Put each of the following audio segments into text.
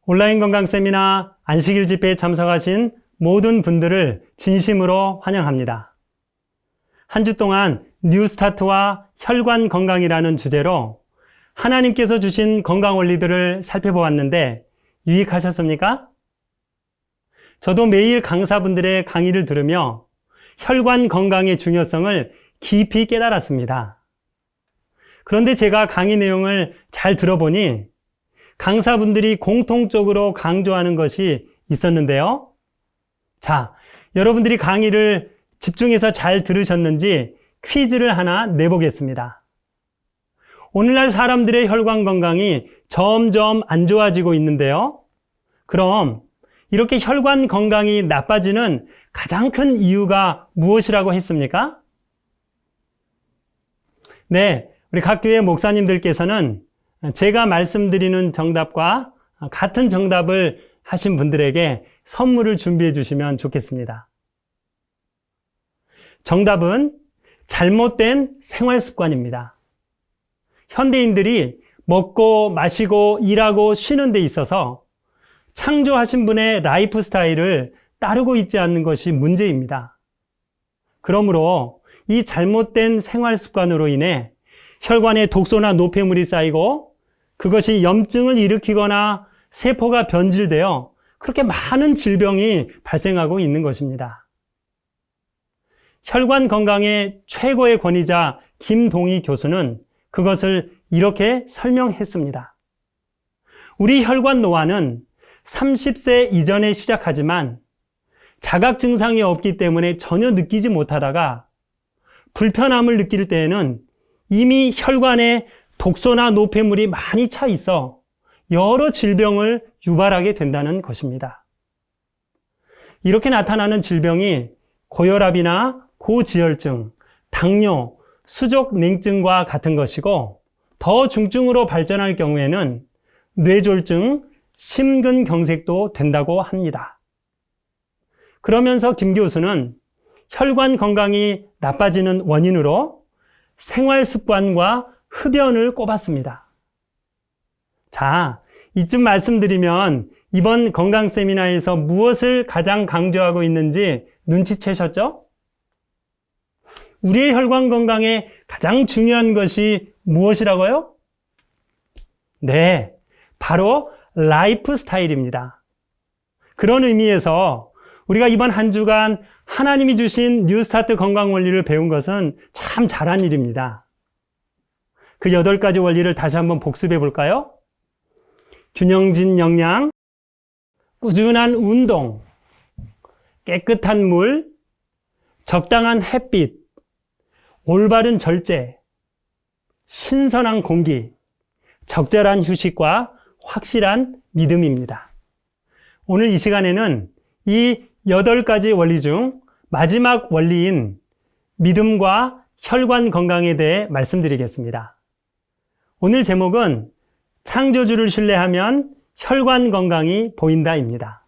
온라인 건강 세미나 안식일 집회에 참석하신 모든 분들을 진심으로 환영합니다. 한 주 동안 뉴스타트와 혈관 건강이라는 주제로 하나님께서 주신 건강 원리들을 살펴보았는데 유익하셨습니까? 저도 매일 강사분들의 강의를 들으며 혈관 건강의 중요성을 깊이 깨달았습니다. 그런데 제가 강의 내용을 잘 들어보니 강사분들이 공통적으로 강조하는 것이 있었는데요. 자, 여러분들이 강의를 집중해서 잘 들으셨는지 퀴즈를 하나 내보겠습니다. 오늘날 사람들의 혈관 건강이 점점 안 좋아지고 있는데요. 그럼 이렇게 혈관 건강이 나빠지는 가장 큰 이유가 무엇이라고 했습니까? 네, 우리 각 교회 목사님들께서는 제가 말씀드리는 정답과 같은 정답을 하신 분들에게 선물을 준비해 주시면 좋겠습니다. 정답은 잘못된 생활 습관입니다. 현대인들이 먹고 마시고 일하고 쉬는 데 있어서 창조하신 분의 라이프 스타일을 따르고 있지 않는 것이 문제입니다. 그러므로 이 잘못된 생활 습관으로 인해 혈관에 독소나 노폐물이 쌓이고 그것이 염증을 일으키거나 세포가 변질되어 그렇게 많은 질병이 발생하고 있는 것입니다. 혈관 건강의 최고의 권위자 김동희 교수는 그것을 이렇게 설명했습니다. 우리 혈관 노화는 30세 이전에 시작하지만 자각 증상이 없기 때문에 전혀 느끼지 못하다가 불편함을 느낄 때에는 이미 혈관에 독소나 노폐물이 많이 차 있어 여러 질병을 유발하게 된다는 것입니다. 이렇게 나타나는 질병이 고혈압이나 고지혈증, 당뇨, 수족냉증과 같은 것이고 더 중증으로 발전할 경우에는 뇌졸중, 심근경색도 된다고 합니다. 그러면서 김 교수는 혈관 건강이 나빠지는 원인으로 생활 습관과 흡연을 꼽았습니다. 자, 이쯤 말씀드리면 이번 건강 세미나에서 무엇을 가장 강조하고 있는지 눈치채셨죠? 우리의 혈관 건강에 가장 중요한 것이 무엇이라고요? 네, 바로 라이프 스타일입니다. 그런 의미에서 우리가 이번 한 주간 하나님이 주신 뉴스타트 건강 원리를 배운 것은 참 잘한 일입니다. 그 8가지 원리를 다시 한번 복습해 볼까요? 균형진 영양, 꾸준한 운동, 깨끗한 물, 적당한 햇빛, 올바른 절제, 신선한 공기, 적절한 휴식과 확실한 믿음입니다. 오늘 이 시간에는 이 8가지 원리 중 마지막 원리인 믿음과 혈관 건강에 대해 말씀드리겠습니다. 오늘 제목은 창조주를 신뢰하면 혈관 건강이 보인다입니다.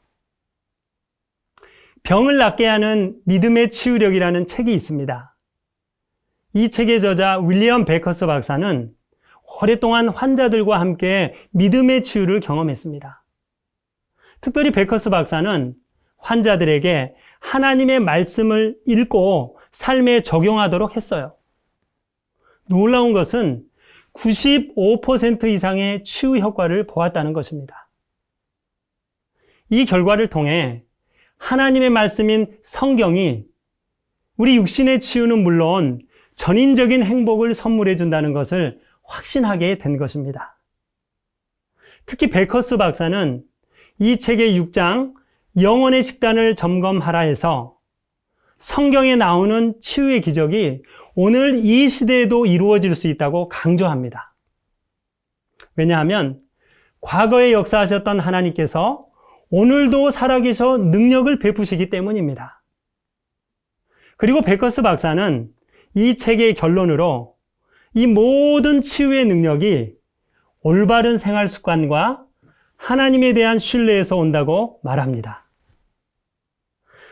병을 낫게 하는 믿음의 치유력이라는 책이 있습니다. 이 책의 저자 윌리엄 베커스 박사는 오랫동안 환자들과 함께 믿음의 치유를 경험했습니다. 특별히 베커스 박사는 환자들에게 하나님의 말씀을 읽고 삶에 적용하도록 했어요. 놀라운 것은 95% 이상의 치유 효과를 보았다는 것입니다. 이 결과를 통해 하나님의 말씀인 성경이 우리 육신의 치유는 물론 전인적인 행복을 선물해 준다는 것을 확신하게 된 것입니다. 특히 베커스 박사는 이 책의 6장 영혼의 식단을 점검하라 해서 성경에 나오는 치유의 기적이 오늘 이 시대에도 이루어질 수 있다고 강조합니다. 왜냐하면 과거에 역사하셨던 하나님께서 오늘도 살아계셔 능력을 베푸시기 때문입니다. 그리고 베커스 박사는 이 책의 결론으로 이 모든 치유의 능력이 올바른 생활 습관과 하나님에 대한 신뢰에서 온다고 말합니다.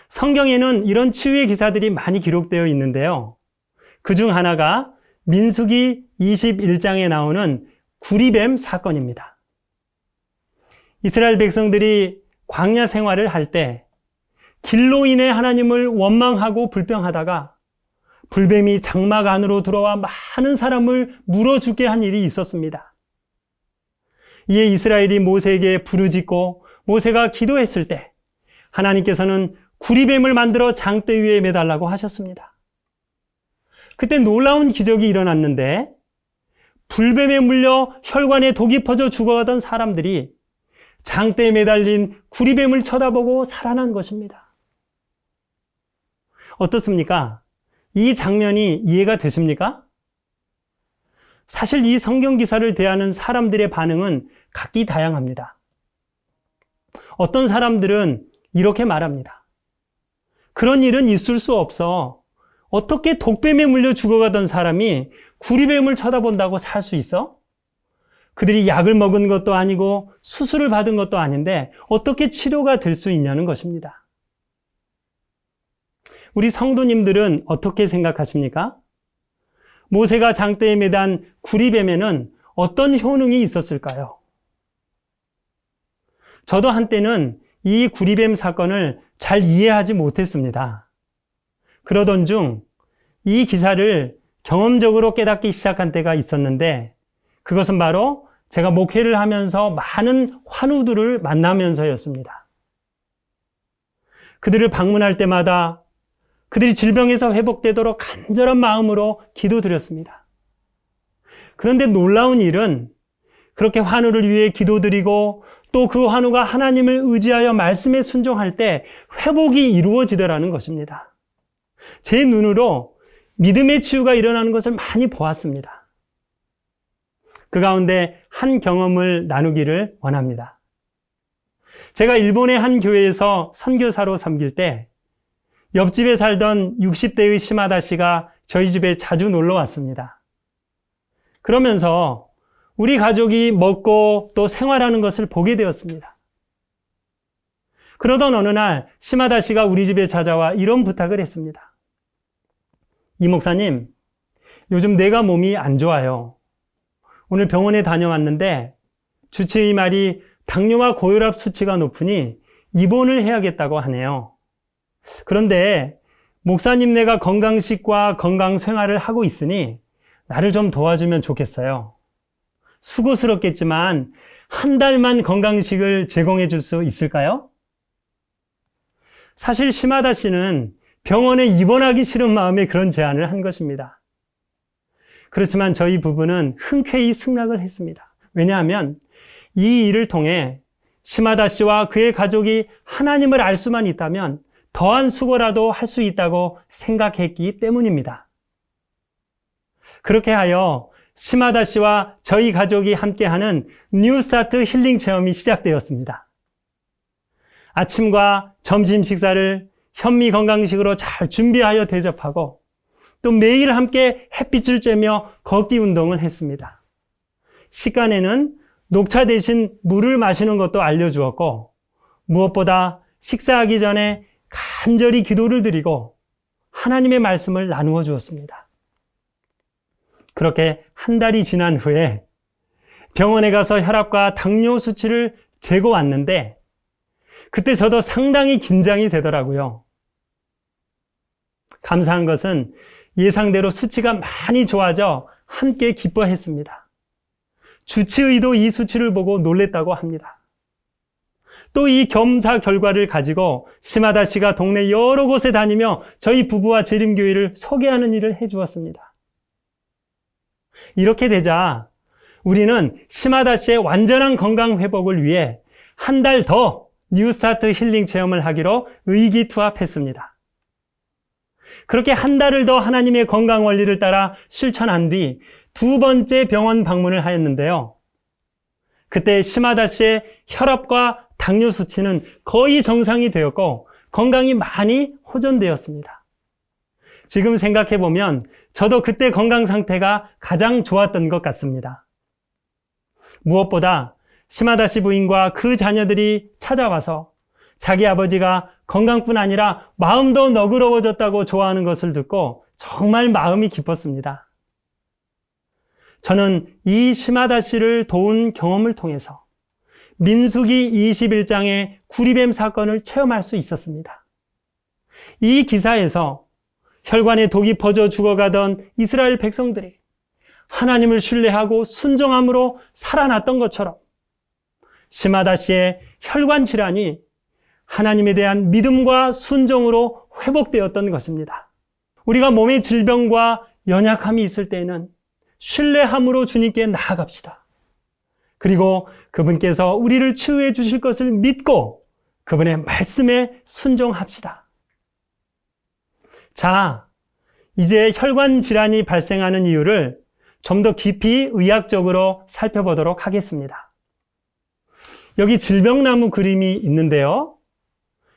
성경에는 이런 치유의 기사들이 많이 기록되어 있는데요. 그중 하나가 민수기 21장에 나오는 구리뱀 사건입니다. 이스라엘 백성들이 광야 생활을 할 때 길로 인해 하나님을 원망하고 불평하다가 불뱀이 장막 안으로 들어와 많은 사람을 물어 죽게 한 일이 있었습니다. 이에 이스라엘이 모세에게 부르짖고 모세가 기도했을 때 하나님께서는 구리뱀을 만들어 장대 위에 매달라고 하셨습니다. 그때 놀라운 기적이 일어났는데 불뱀에 물려 혈관에 독이 퍼져 죽어가던 사람들이 장대에 매달린 구리뱀을 쳐다보고 살아난 것입니다. 어떻습니까? 이 장면이 이해가 되십니까? 사실 이 성경 기사를 대하는 사람들의 반응은 각기 다양합니다. 어떤 사람들은 이렇게 말합니다. 그런 일은 있을 수 없어. 어떻게 독뱀에 물려 죽어가던 사람이 구리뱀을 쳐다본다고 살 수 있어? 그들이 약을 먹은 것도 아니고 수술을 받은 것도 아닌데 어떻게 치료가 될 수 있냐는 것입니다. 우리 성도님들은 어떻게 생각하십니까? 모세가 장대에 매단 구리뱀에는 어떤 효능이 있었을까요? 저도 한때는 이 구리뱀 사건을 잘 이해하지 못했습니다. 그러던 중 이 기사를 경험적으로 깨닫기 시작한 때가 있었는데 그것은 바로 제가 목회를 하면서 많은 환우들을 만나면서였습니다. 그들을 방문할 때마다 그들이 질병에서 회복되도록 간절한 마음으로 기도드렸습니다. 그런데 놀라운 일은 그렇게 환우를 위해 기도드리고 또 그 환우가 하나님을 의지하여 말씀에 순종할 때 회복이 이루어지더라는 것입니다. 제 눈으로 믿음의 치유가 일어나는 것을 많이 보았습니다. 그 가운데 한 경험을 나누기를 원합니다. 제가 일본의 한 교회에서 선교사로 섬길 때 옆집에 살던 60대의 시마다 씨가 저희 집에 자주 놀러 왔습니다. 그러면서 우리 가족이 먹고 또 생활하는 것을 보게 되었습니다. 그러던 어느 날 시마다 씨가 우리 집에 찾아와 이런 부탁을 했습니다. 이 목사님, 요즘 내가 몸이 안 좋아요. 오늘 병원에 다녀왔는데 주치의 말이 당뇨와 고혈압 수치가 높으니 입원을 해야겠다고 하네요. 그런데 목사님 내가 건강식과 건강생활을 하고 있으니 나를 좀 도와주면 좋겠어요. 수고스럽겠지만 한 달만 건강식을 제공해 줄 수 있을까요? 사실 시마다 씨는 병원에 입원하기 싫은 마음에 그런 제안을 한 것입니다. 그렇지만 저희 부부는 흔쾌히 승낙을 했습니다. 왜냐하면 이 일을 통해 시마다 씨와 그의 가족이 하나님을 알 수만 있다면 더한 수고라도 할 수 있다고 생각했기 때문입니다. 그렇게 하여 시마다 씨와 저희 가족이 함께하는 뉴스타트 힐링 체험이 시작되었습니다. 아침과 점심 식사를 현미 건강식으로 잘 준비하여 대접하고 또 매일 함께 햇빛을 쬐며 걷기 운동을 했습니다. 식간에는 녹차 대신 물을 마시는 것도 알려주었고 무엇보다 식사하기 전에 간절히 기도를 드리고 하나님의 말씀을 나누어 주었습니다. 그렇게 한 달이 지난 후에 병원에 가서 혈압과 당뇨 수치를 재고 왔는데 그때 저도 상당히 긴장이 되더라고요. 감사한 것은 예상대로 수치가 많이 좋아져 함께 기뻐했습니다. 주치의도 이 수치를 보고 놀랬다고 합니다. 또 이 검사 결과를 가지고 시마다 씨가 동네 여러 곳에 다니며 저희 부부와 재림교회를 소개하는 일을 해주었습니다. 이렇게 되자 우리는 시마다 씨의 완전한 건강 회복을 위해 한 달 더 뉴스타트 힐링 체험을 하기로 의기투합했습니다. 그렇게 한 달을 더 하나님의 건강 원리를 따라 실천한 뒤 두 번째 병원 방문을 하였는데요. 그때 시마다 씨의 혈압과 당뇨 수치는 거의 정상이 되었고 건강이 많이 호전되었습니다. 지금 생각해보면 저도 그때 건강 상태가 가장 좋았던 것 같습니다. 무엇보다 시마다 씨 부인과 그 자녀들이 찾아와서 자기 아버지가 건강뿐 아니라 마음도 너그러워졌다고 좋아하는 것을 듣고 정말 마음이 기뻤습니다. 저는 이 시마다 씨를 도운 경험을 통해서 민수기 21장의 구리뱀 사건을 체험할 수 있었습니다. 이 기사에서 혈관에 독이 퍼져 죽어가던 이스라엘 백성들이 하나님을 신뢰하고 순종함으로 살아났던 것처럼 시마다 씨의 혈관 질환이 하나님에 대한 믿음과 순종으로 회복되었던 것입니다. 우리가 몸의 질병과 연약함이 있을 때에는 신뢰함으로 주님께 나아갑시다. 그리고 그분께서 우리를 치유해 주실 것을 믿고 그분의 말씀에 순종합시다. 자, 이제 혈관 질환이 발생하는 이유를 좀 더 깊이 의학적으로 살펴보도록 하겠습니다. 여기 질병나무 그림이 있는데요.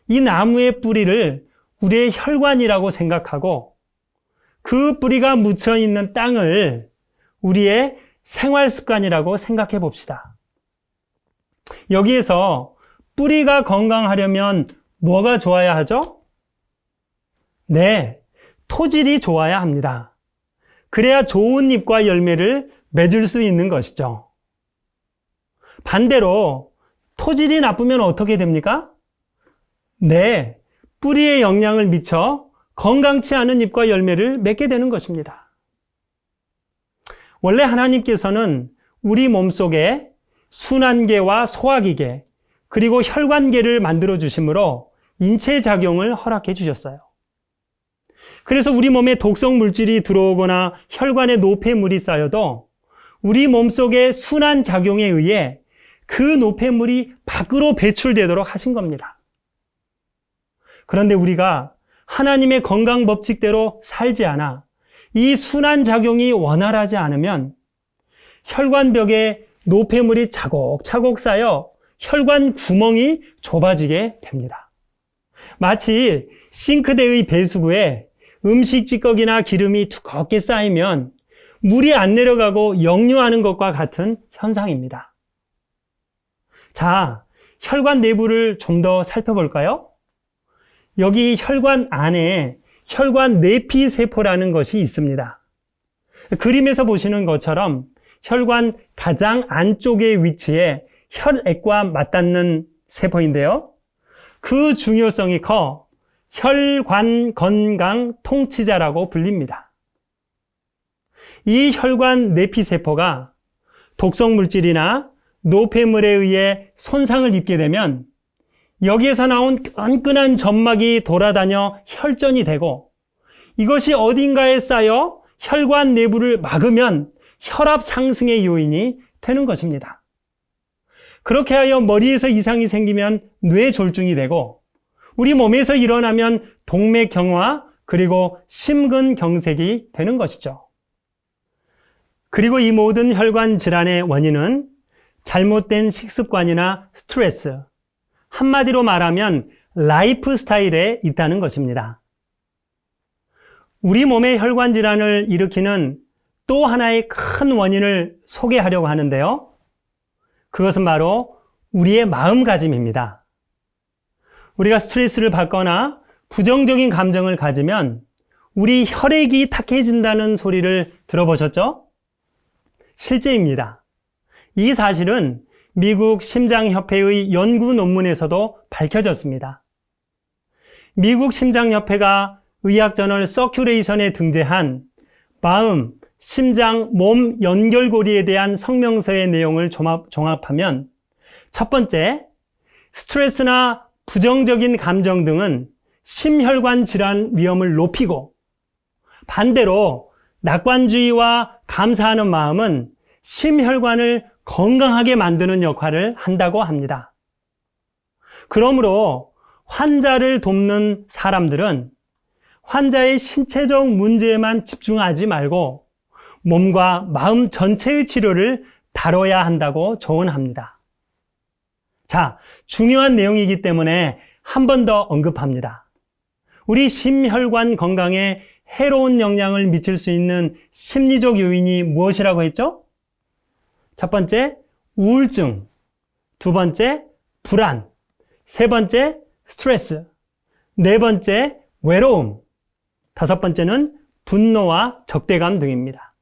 이 나무의 뿌리를 우리의 혈관이라고 생각하고 그 뿌리가 묻혀 있는 땅을 우리의 생활 습관이라고 생각해 봅시다. 여기에서 뿌리가 건강하려면 뭐가 좋아야 하죠? 네, 토질이 좋아야 합니다. 그래야 좋은 잎과 열매를 맺을 수 있는 것이죠. 반대로 토질이 나쁘면 어떻게 됩니까? 네, 뿌리에 영향을 미쳐 건강치 않은 잎과 열매를 맺게 되는 것입니다. 원래 하나님께서는 우리 몸속에 순환계와 소화기계, 그리고 혈관계를 만들어 주심으로 인체작용을 허락해 주셨어요. 그래서 우리 몸에 독성 물질이 들어오거나 혈관에 노폐물이 쌓여도 우리 몸속의 순환작용에 의해 그 노폐물이 밖으로 배출되도록 하신 겁니다. 그런데 우리가 하나님의 건강 법칙대로 살지 않아 이 순환작용이 원활하지 않으면 혈관벽에 노폐물이 차곡차곡 쌓여 혈관 구멍이 좁아지게 됩니다. 마치 싱크대의 배수구에 음식 찌꺼기나 기름이 두껍게 쌓이면 물이 안 내려가고 역류하는 것과 같은 현상입니다. 자, 혈관 내부를 좀 더 살펴볼까요? 여기 혈관 안에 혈관 내피세포라는 것이 있습니다. 그림에서 보시는 것처럼 혈관 가장 안쪽에 위치해 혈액과 맞닿는 세포인데요. 그 중요성이 커 혈관 건강 통치자라고 불립니다. 이 혈관 내피세포가 독성 물질이나 노폐물에 의해 손상을 입게 되면 여기에서 나온 끈끈한 점막이 돌아다녀 혈전이 되고 이것이 어딘가에 쌓여 혈관 내부를 막으면 혈압 상승의 요인이 되는 것입니다. 그렇게 하여 머리에서 이상이 생기면 뇌졸중이 되고 우리 몸에서 일어나면 동맥경화 그리고 심근경색이 되는 것이죠. 그리고 이 모든 혈관 질환의 원인은 잘못된 식습관이나 스트레스, 한마디로 말하면 라이프 스타일에 있다는 것입니다. 우리 몸의 혈관 질환을 일으키는 또 하나의 큰 원인을 소개하려고 하는데요. 그것은 바로 우리의 마음가짐입니다. 우리가 스트레스를 받거나 부정적인 감정을 가지면 우리 혈액이 탁해진다는 소리를 들어보셨죠? 실제입니다. 이 사실은 미국 심장협회의 연구 논문에서도 밝혀졌습니다. 미국 심장협회가 의학저널 서큘레이션에 등재한 마음, 심장, 몸 연결고리에 대한 성명서의 내용을 종합하면 첫 번째, 스트레스나 부정적인 감정 등은 심혈관 질환 위험을 높이고 반대로 낙관주의와 감사하는 마음은 심혈관을 건강하게 만드는 역할을 한다고 합니다. 그러므로 환자를 돕는 사람들은 환자의 신체적 문제에만 집중하지 말고 몸과 마음 전체의 치료를 다뤄야 한다고 조언합니다. 자, 중요한 내용이기 때문에 한 번 더 언급합니다. 우리 심혈관 건강에 해로운 영향을 미칠 수 있는 심리적 요인이 무엇이라고 했죠? 첫 번째, 우울증. 두 번째, 불안. 세 번째, 스트레스. 네 번째, 외로움. 다섯 번째는 분노와 적대감 등입니다.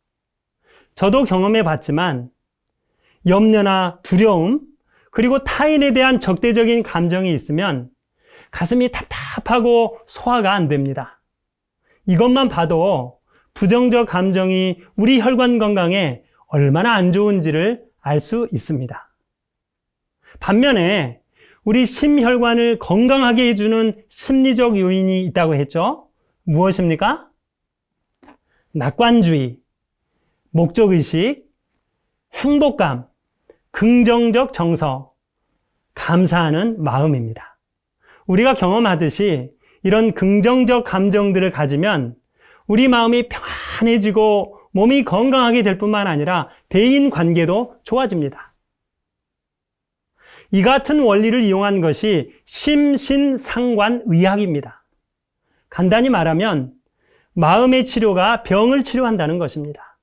저도 경험해 봤지만 염려나 두려움, 그리고 타인에 대한 적대적인 감정이 있으면 가슴이 답답하고 소화가 안 됩니다. 이것만 봐도 부정적 감정이 우리 혈관 건강에 얼마나 안 좋은지를 알 수 있습니다. 반면에 우리 심혈관을 건강하게 해주는 심리적 요인이 있다고 했죠. 무엇입니까? 낙관주의, 목적의식, 행복감, 긍정적 정서, 감사하는 마음입니다. 우리가 경험하듯이 이런 긍정적 감정들을 가지면 우리 마음이 평안해지고 몸이 건강하게 될 뿐만 아니라 대인 관계도 좋아집니다. 이 같은 원리를 이용한 것이 심신상관의학입니다. 간단히 말하면 마음의 치료가 병을 치료한다는 것입니다.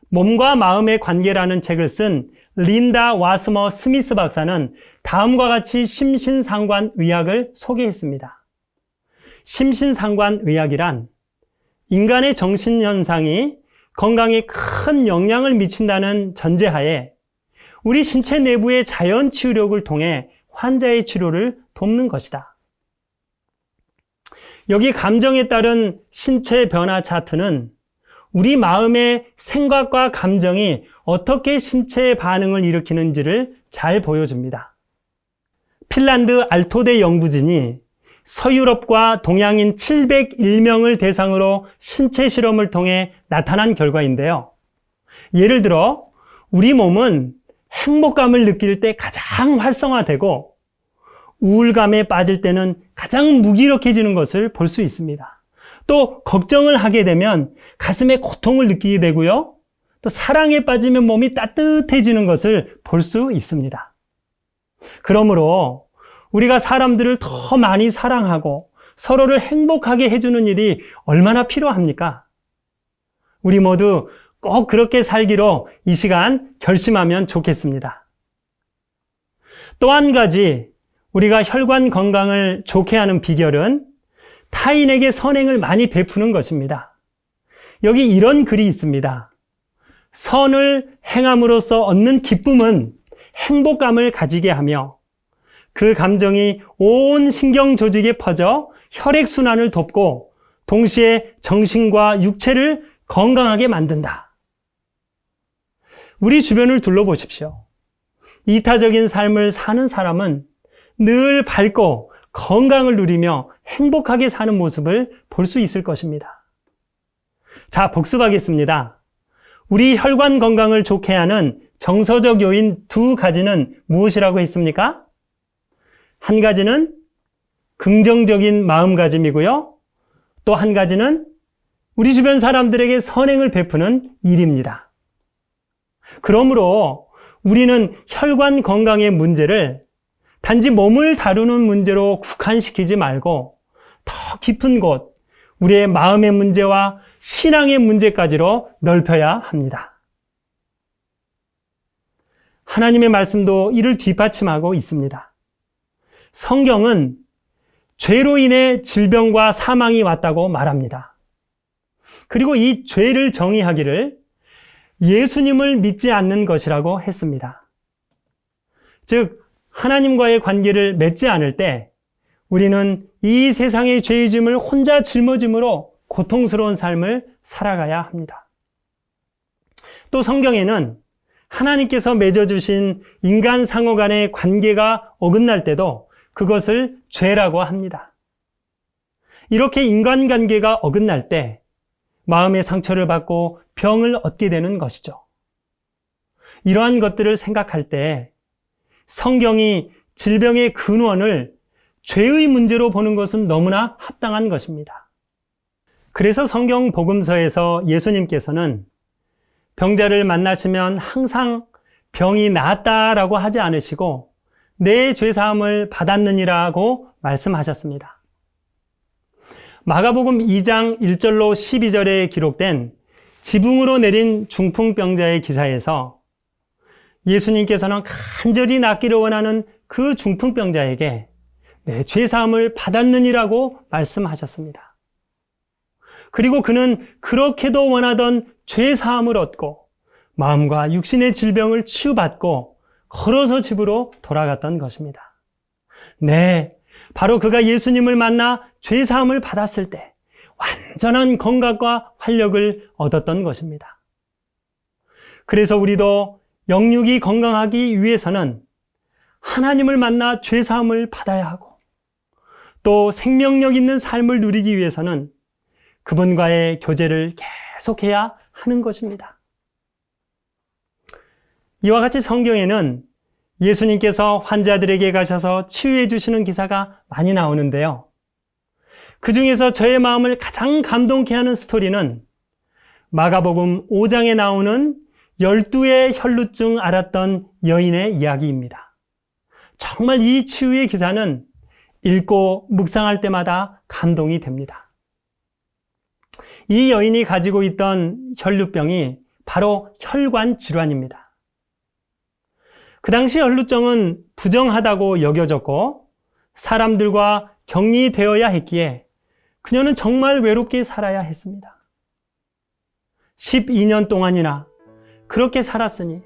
몸과 마음의 관계라는 책을 쓴 린다 와스머 스미스 박사는 다음과 같이 심신상관의학을 소개했습니다. 심신상관의학이란 인간의 정신현상이 건강에 큰 영향을 미친다는 전제하에 우리 신체 내부의 자연 치유력을 통해 환자의 치료를 돕는 것이다. 여기 감정에 따른 신체 변화 차트는 우리 마음의 생각과 감정이 어떻게 신체의 반응을 일으키는지를 잘 보여줍니다. 핀란드 알토대 연구진이 서유럽과 동양인 701명을 대상으로 신체 실험을 통해 나타난 결과인데요. 예를 들어 우리 몸은 행복감을 느낄 때 가장 활성화되고 우울감에 빠질 때는 가장 무기력해지는 것을 볼 수 있습니다. 또 걱정을 하게 되면 가슴에 고통을 느끼게 되고요. 또 사랑에 빠지면 몸이 따뜻해지는 것을 볼 수 있습니다. 그러므로 우리가 사람들을 더 많이 사랑하고 서로를 행복하게 해주는 일이 얼마나 필요합니까? 우리 모두 꼭 그렇게 살기로 이 시간 결심하면 좋겠습니다. 또 한 가지 우리가 혈관 건강을 좋게 하는 비결은 타인에게 선행을 많이 베푸는 것입니다. 여기 이런 글이 있습니다. 선을 행함으로써 얻는 기쁨은 행복감을 가지게 하며 그 감정이 온 신경 조직에 퍼져 혈액순환을 돕고 동시에 정신과 육체를 건강하게 만든다. 우리 주변을 둘러보십시오. 이타적인 삶을 사는 사람은 늘 밝고 건강을 누리며 행복하게 사는 모습을 볼 수 있을 것입니다. 자, 복습하겠습니다. 우리 혈관 건강을 좋게 하는 정서적 요인 두 가지는 무엇이라고 했습니까? 한 가지는 긍정적인 마음가짐이고요. 또 한 가지는 우리 주변 사람들에게 선행을 베푸는 일입니다. 그러므로 우리는 혈관 건강의 문제를 단지 몸을 다루는 문제로 국한시키지 말고 더 깊은 곳, 우리의 마음의 문제와 신앙의 문제까지로 넓혀야 합니다. 하나님의 말씀도 이를 뒷받침하고 있습니다. 성경은 죄로 인해 질병과 사망이 왔다고 말합니다. 그리고 이 죄를 정의하기를 예수님을 믿지 않는 것이라고 했습니다. 즉, 하나님과의 관계를 맺지 않을 때 우리는 이 세상의 죄의 짐을 혼자 짊어짐으로 고통스러운 삶을 살아가야 합니다. 또 성경에는 하나님께서 맺어주신 인간 상호 간의 관계가 어긋날 때도 그것을 죄라고 합니다. 이렇게 인간관계가 어긋날 때 마음의 상처를 받고 병을 얻게 되는 것이죠. 이러한 것들을 생각할 때 성경이 질병의 근원을 죄의 문제로 보는 것은 너무나 합당한 것입니다. 그래서 성경 복음서에서 예수님께서는 병자를 만나시면 항상 병이 나았다라고 하지 않으시고 내 죄사함을 받았느니라고 말씀하셨습니다. 마가복음 2장 1절로 12절에 기록된 지붕으로 내린 중풍병자의 기사에서 예수님께서는 간절히 낫기를 원하는 그 중풍병자에게 내 죄사함을 받았느니라고 말씀하셨습니다. 그리고 그는 그렇게도 원하던 죄사함을 얻고 마음과 육신의 질병을 치유받고 걸어서 집으로 돌아갔던 것입니다. 네, 바로 그가 예수님을 만나 죄사함을 받았을 때 완전한 건강과 활력을 얻었던 것입니다. 그래서 우리도 영육이 건강하기 위해서는 하나님을 만나 죄사함을 받아야 하고 또 생명력 있는 삶을 누리기 위해서는 그분과의 교제를 계속해야 하는 것입니다. 이와 같이 성경에는 예수님께서 환자들에게 가셔서 치유해 주시는 기사가 많이 나오는데요. 그 중에서 저의 마음을 가장 감동케 하는 스토리는 마가복음 5장에 나오는 12의 혈루증 앓았던 여인의 이야기입니다. 정말 이 치유의 기사는 읽고 묵상할 때마다 감동이 됩니다. 이 여인이 가지고 있던 혈루병이 바로 혈관 질환입니다. 그 당시 혈루증은 부정하다고 여겨졌고 사람들과 격리되어야 했기에 그녀는 정말 외롭게 살아야 했습니다. 12년 동안이나 그렇게 살았으니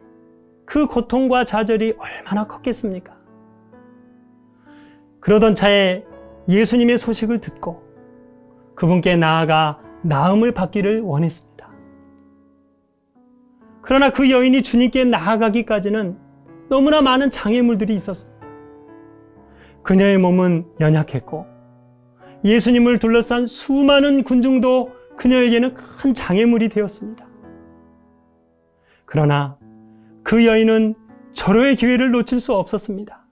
그 고통과 좌절이 얼마나 컸겠습니까? 그러던 차에 예수님의 소식을 듣고 그분께 나아가 나음을 받기를 원했습니다. 그러나 그 여인이 주님께 나아가기까지는 너무나 많은 장애물들이 있었습니다. 그녀의 몸은 연약했고 예수님을 둘러싼 수많은 군중도 그녀에게는 큰 장애물이 되었습니다. 그러나 그 여인은 절호의 기회를 놓칠 수 없었습니다.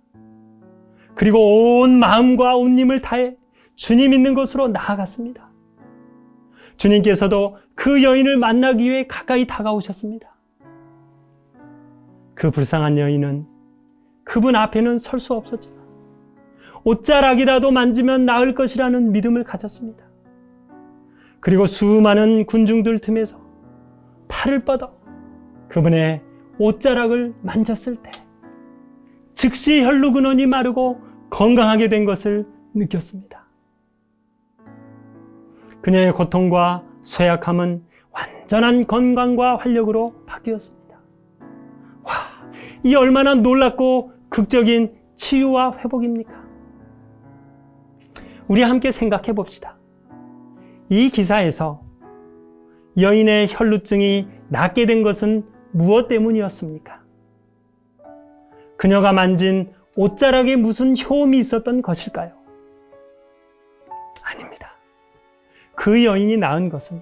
그리고 온 마음과 온 힘을 다해 주님 있는 곳으로 나아갔습니다. 주님께서도 그 여인을 만나기 위해 가까이 다가오셨습니다. 그 불쌍한 여인은 그분 앞에는 설 수 없었지만 옷자락이라도 만지면 나을 것이라는 믿음을 가졌습니다. 그리고 수많은 군중들 틈에서 팔을 뻗어 그분의 옷자락을 만졌을 때 즉시 혈루 근원이 마르고 건강하게 된 것을 느꼈습니다. 그녀의 고통과 쇠약함은 완전한 건강과 활력으로 바뀌었습니다. 와, 이 얼마나 놀랍고 극적인 치유와 회복입니까? 우리 함께 생각해 봅시다. 이 기사에서 여인의 혈루증이 낫게 된 것은 무엇 때문이었습니까? 그녀가 만진 옷자락에 무슨 효험이 있었던 것일까요? 아닙니다. 그 여인이 나은 것은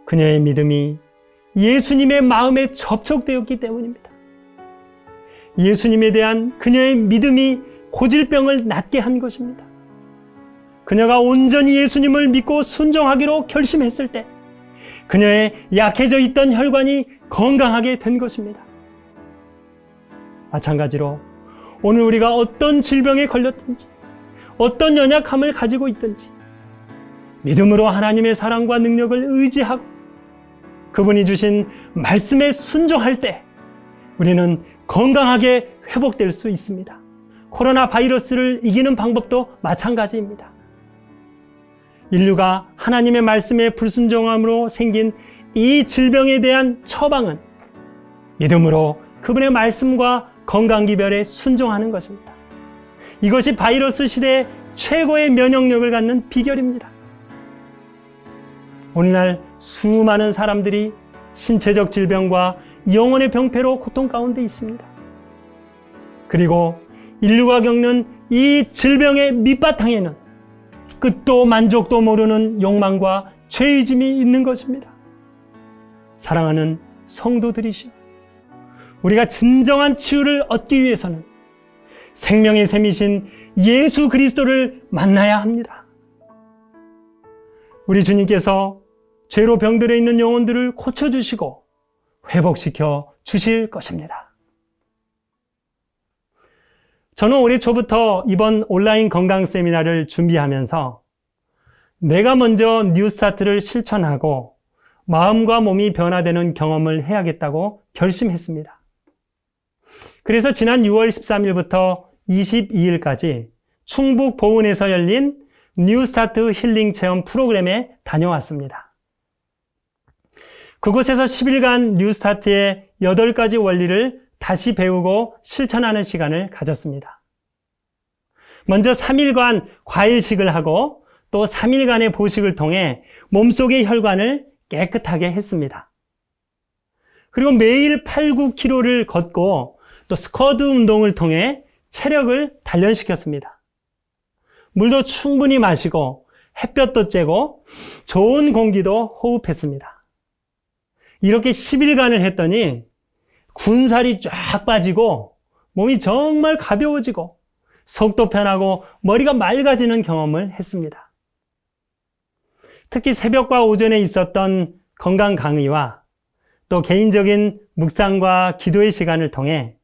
그녀의 믿음이 예수님의 마음에 접촉되었기 때문입니다. 예수님에 대한 그녀의 믿음이 고질병을 낫게 한 것입니다. 그녀가 온전히 예수님을 믿고 순종하기로 결심했을 때 그녀의 약해져 있던 혈관이 건강하게 된 것입니다. 마찬가지로 오늘 우리가 어떤 질병에 걸렸든지 어떤 연약함을 가지고 있든지 믿음으로 하나님의 사랑과 능력을 의지하고 그분이 주신 말씀에 순종할 때 우리는 건강하게 회복될 수 있습니다. 코로나 바이러스를 이기는 방법도 마찬가지입니다. 인류가 하나님의 말씀에 불순종함으로 생긴 이 질병에 대한 처방은 믿음으로 그분의 말씀과 건강기별에 순종하는 것입니다. 이것이 바이러스 시대의 최고의 면역력을 갖는 비결입니다. 오늘날 수많은 사람들이 신체적 질병과 영혼의 병폐로 고통 가운데 있습니다. 그리고 인류가 겪는 이 질병의 밑바탕에는 끝도 만족도 모르는 욕망과 죄의짐이 있는 것입니다. 사랑하는 성도들이시여, 우리가 진정한 치유를 얻기 위해서는 생명의 샘이신 예수 그리스도를 만나야 합니다. 우리 주님께서 죄로 병들어 있는 영혼들을 고쳐주시고 회복시켜 주실 것입니다. 저는 올해 초부터 이번 온라인 건강 세미나를 준비하면서 내가 먼저 뉴스타트를 실천하고 마음과 몸이 변화되는 경험을 해야겠다고 결심했습니다. 그래서 지난 6월 13일부터 22일까지 충북 보은에서 열린 뉴스타트 힐링 체험 프로그램에 다녀왔습니다. 그곳에서 10일간 뉴스타트의 8가지 원리를 다시 배우고 실천하는 시간을 가졌습니다. 먼저 3일간 과일식을 하고 또 3일간의 보식을 통해 몸속의 혈관을 깨끗하게 했습니다. 그리고 매일 8, 9km를 걷고 또 스쿼트 운동을 통해 체력을 단련시켰습니다. 물도 충분히 마시고 햇볕도 쬐고 좋은 공기도 호흡했습니다. 이렇게 10일간을 했더니 군살이 쫙 빠지고 몸이 정말 가벼워지고 속도 편하고 머리가 맑아지는 경험을 했습니다. 특히 새벽과 오전에 있었던 건강 강의와 또 개인적인 묵상과 기도의 시간을 통해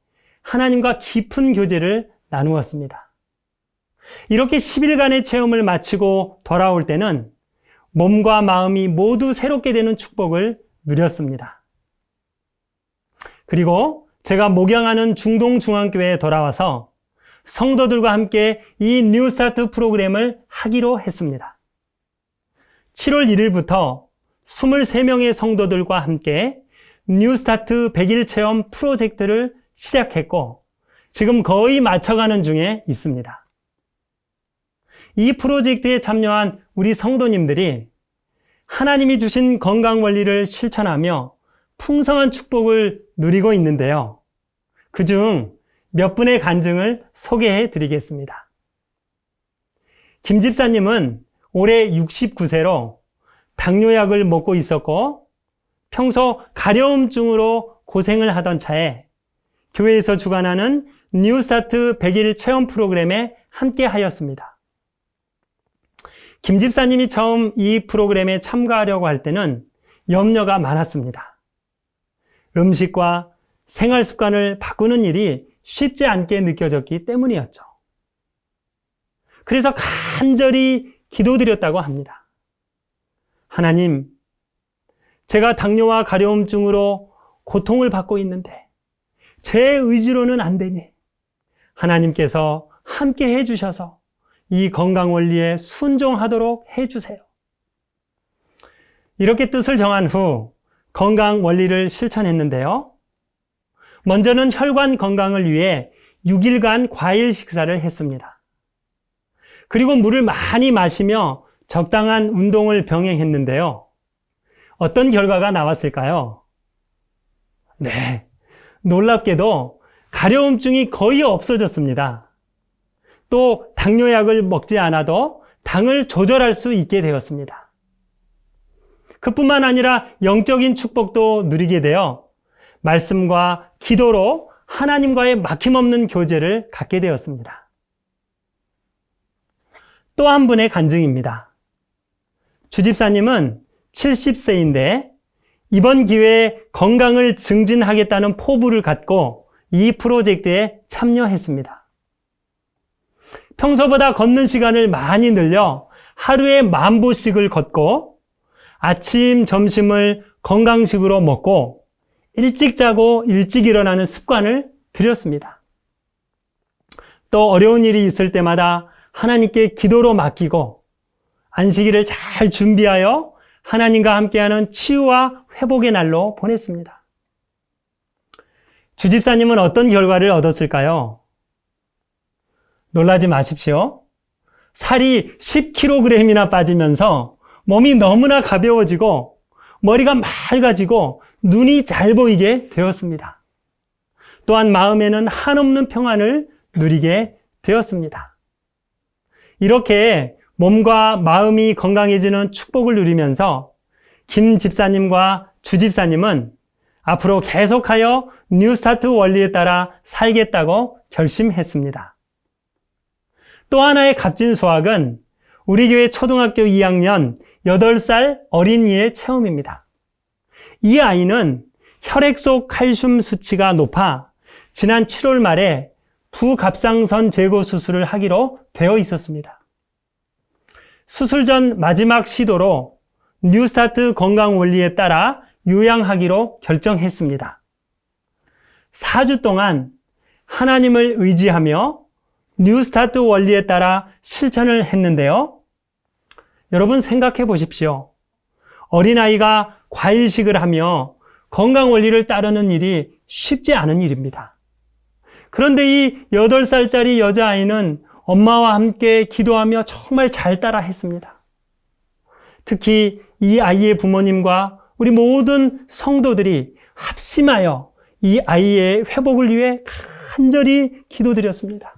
하나님과 깊은 교제를 나누었습니다. 이렇게 10일간의 체험을 마치고 돌아올 때는 몸과 마음이 모두 새롭게 되는 축복을 누렸습니다. 그리고 제가 목양하는 중동중앙교회에 돌아와서 성도들과 함께 이 뉴스타트 프로그램을 하기로 했습니다. 7월 1일부터 23명의 성도들과 함께 뉴스타트 100일 체험 프로젝트를 시작했고 지금 거의 마쳐가는 중에 있습니다. 이 프로젝트에 참여한 우리 성도님들이 하나님이 주신 건강 원리를 실천하며 풍성한 축복을 누리고 있는데요. 그중 몇 분의 간증을 소개해 드리겠습니다. 김 집사님은 올해 69세로 당뇨약을 먹고 있었고 평소 가려움증으로 고생을 하던 차에 교회에서 주관하는 뉴스타트 100일 체험 프로그램에 함께 하였습니다. 김 집사님이 처음 이 프로그램에 참가하려고 할 때는 염려가 많았습니다. 음식과 생활 습관을 바꾸는 일이 쉽지 않게 느껴졌기 때문이었죠. 그래서 간절히 기도드렸다고 합니다. 하나님, 제가 당뇨와 가려움증으로 고통을 받고 있는데 제 의지로는 안 되니 하나님께서 함께 해주셔서 이 건강 원리에 순종하도록 해주세요. 이렇게 뜻을 정한 후 건강 원리를 실천했는데요. 먼저는 혈관 건강을 위해 6일간 과일 식사를 했습니다. 그리고 물을 많이 마시며 적당한 운동을 병행했는데요. 어떤 결과가 나왔을까요? 네, 놀랍게도 가려움증이 거의 없어졌습니다. 또 당뇨약을 먹지 않아도 당을 조절할 수 있게 되었습니다. 그뿐만 아니라 영적인 축복도 누리게 되어 말씀과 기도로 하나님과의 막힘없는 교제를 갖게 되었습니다. 또 한 분의 간증입니다. 주집사님은 70세인데 이번 기회에 건강을 증진하겠다는 포부를 갖고 이 프로젝트에 참여했습니다. 평소보다 걷는 시간을 많이 늘려 하루에 10,000보씩을 걷고 아침, 점심을 건강식으로 먹고 일찍 자고 일찍 일어나는 습관을 들였습니다. 또 어려운 일이 있을 때마다 하나님께 기도로 맡기고 안식일을 잘 준비하여 하나님과 함께하는 치유와 회복의 날로 보냈습니다. 주집사님은 어떤 결과를 얻었을까요? 놀라지 마십시오. 살이 10kg이나 빠지면서 몸이 너무나 가벼워지고 머리가 맑아지고 눈이 잘 보이게 되었습니다. 또한 마음에는 한없는 평안을 누리게 되었습니다. 이렇게 몸과 마음이 건강해지는 축복을 누리면서 김 집사님과 주 집사님은 앞으로 계속하여 뉴스타트 원리에 따라 살겠다고 결심했습니다. 또 하나의 값진 수확은 우리 교회 초등학교 2학년 8살 어린이의 체험입니다. 이 아이는 혈액 속 칼슘 수치가 높아 지난 7월 말에 부갑상선 제거 수술을 하기로 되어 있었습니다. 수술 전 마지막 시도로 뉴스타트 건강 원리에 따라 요양하기로 결정했습니다. 4주 동안 하나님을 의지하며 뉴스타트 원리에 따라 실천을 했는데요. 여러분 생각해 보십시오. 어린아이가 과일식을 하며 건강 원리를 따르는 일이 쉽지 않은 일입니다. 그런데 이 8살짜리 여자아이는 엄마와 함께 기도하며 정말 잘 따라 했습니다. 특히 이 아이의 부모님과 우리 모든 성도들이 합심하여 이 아이의 회복을 위해 간절히 기도드렸습니다.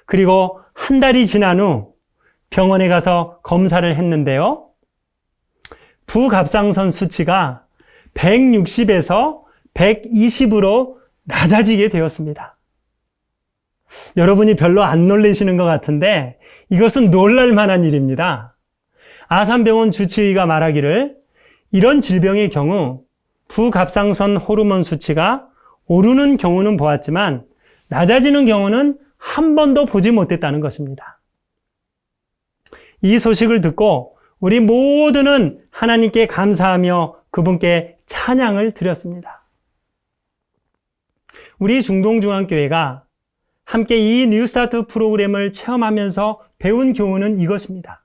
그리고 한 달이 지난 후 병원에 가서 검사를 했는데요. 부갑상선 수치가 160에서 120으로 낮아지게 되었습니다. 여러분이 별로 안 놀라시는 것 같은데 이것은 놀랄 만한 일입니다. 아산병원 주치의가 말하기를 이런 질병의 경우 부갑상선 호르몬 수치가 오르는 경우는 보았지만 낮아지는 경우는 한 번도 보지 못했다는 것입니다. 이 소식을 듣고 우리 모두는 하나님께 감사하며 그분께 찬양을 드렸습니다. 우리 중동중앙교회가 함께 이 뉴스타트 프로그램을 체험하면서 배운 교훈은 이것입니다.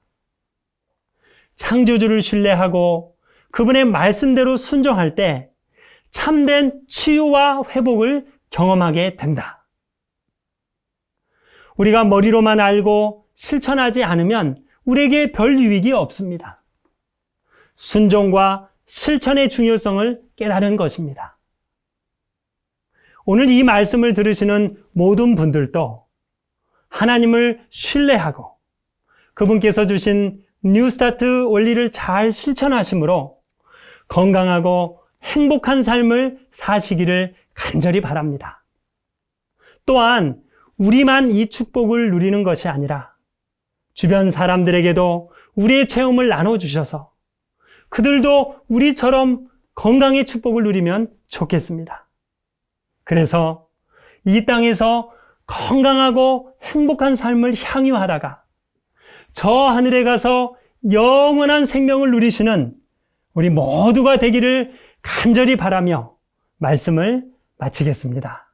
창조주를 신뢰하고 그분의 말씀대로 순종할 때 참된 치유와 회복을 경험하게 된다. 우리가 머리로만 알고 실천하지 않으면 우리에게 별 유익이 없습니다. 순종과 실천의 중요성을 깨달은 것입니다. 오늘 이 말씀을 들으시는 모든 분들도 하나님을 신뢰하고 그분께서 주신 뉴스타트 원리를 잘 실천하심으로 건강하고 행복한 삶을 사시기를 간절히 바랍니다. 또한 우리만 이 축복을 누리는 것이 아니라 주변 사람들에게도 우리의 체험을 나눠주셔서 그들도 우리처럼 건강의 축복을 누리면 좋겠습니다. 그래서 이 땅에서 건강하고 행복한 삶을 향유하다가 저 하늘에 가서 영원한 생명을 누리시는 우리 모두가 되기를 간절히 바라며 말씀을 마치겠습니다.